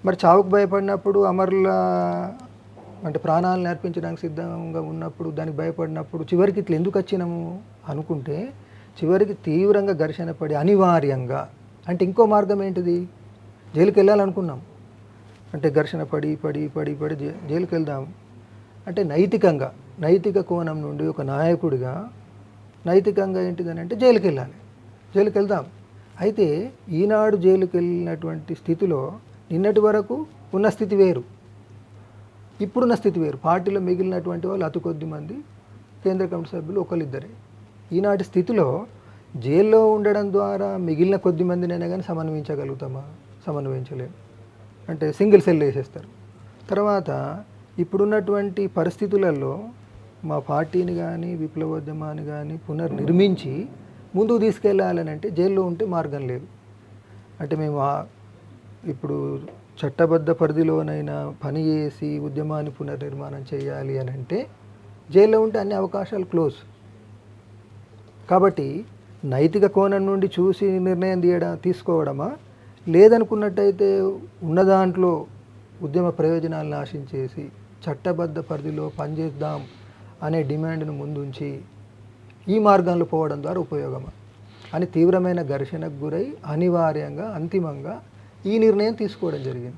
మరి చావుకు భయపడినప్పుడు అమరుల అంటే ప్రాణాలను అర్పించడానికి సిద్ధంగా ఉన్నప్పుడు దానికి భయపడినప్పుడు చివరికి ఇట్లా ఎందుకు వచ్చినాము అనుకుంటే చివరికి తీవ్రంగా ఘర్షణ పడి అనివార్యంగా అంటే ఇంకో మార్గం ఏంటిది జైలుకి వెళ్ళాలనుకున్నాం అంటే ఘర్షణ పడి పడి పడి పడి జైలుకి వెళ్దాం అంటే నైతిక కోణం నుండి ఒక నాయకుడిగా నైతికంగా ఏంటిదని అంటే జైలుకి వెళ్ళాలి జైలుకి వెళ్దాం అయితే ఈనాడు జైలుకి వెళ్ళినటువంటి స్థితిలో నిన్నటి వరకు ఉన్న స్థితి వేరు ఇప్పుడున్న స్థితి వేరు పార్టీలో మిగిలినటువంటి వాళ్ళు అతి కొద్ది మంది కేంద్ర కమిటీ సభ్యులు ఒకళ్ళిద్దరే ఈనాటి స్థితిలో జైల్లో ఉండడం ద్వారా మిగిలిన కొద్ది మందినైనా కానీ సమన్వయించగలుగుతామా సమన్వయించలేము అంటే సింగిల్ సెల్ వేసేస్తారు తర్వాత ఇప్పుడున్నటువంటి పరిస్థితులలో మా పార్టీని కానీ విప్లవోద్యమాన్ని కానీ పునర్నిర్మించి ముందుకు తీసుకెళ్ళాలని అంటే జైల్లో ఉంటే మార్గం లేదు అంటే మేము ఇప్పుడు చట్టబద్ధ పరిధిలోనైనా పని చేసి ఉద్యమాన్ని పునర్నిర్మాణం చేయాలి అని అంటే జైల్లో ఉంటే అన్ని అవకాశాలు క్లోజ్ కాబట్టి నైతిక కోణం నుండి చూసి నిర్ణయం తీసుకోవడమా లేదనుకున్నట్టయితే ఉన్న దాంట్లో ఉద్యమ ప్రయోజనాలను ఆశించేసి చట్టబద్ధ పరిధిలో పనిచేద్దాం అనే డిమాండ్ను ముందుంచి ఈ మార్గంలో పోవడం ద్వారా ఉపయోగమా అని తీవ్రమైన ఘర్షణకు గురై అనివార్యంగా అంతిమంగా ఈ నిర్ణయం తీసుకోవడం జరిగింది.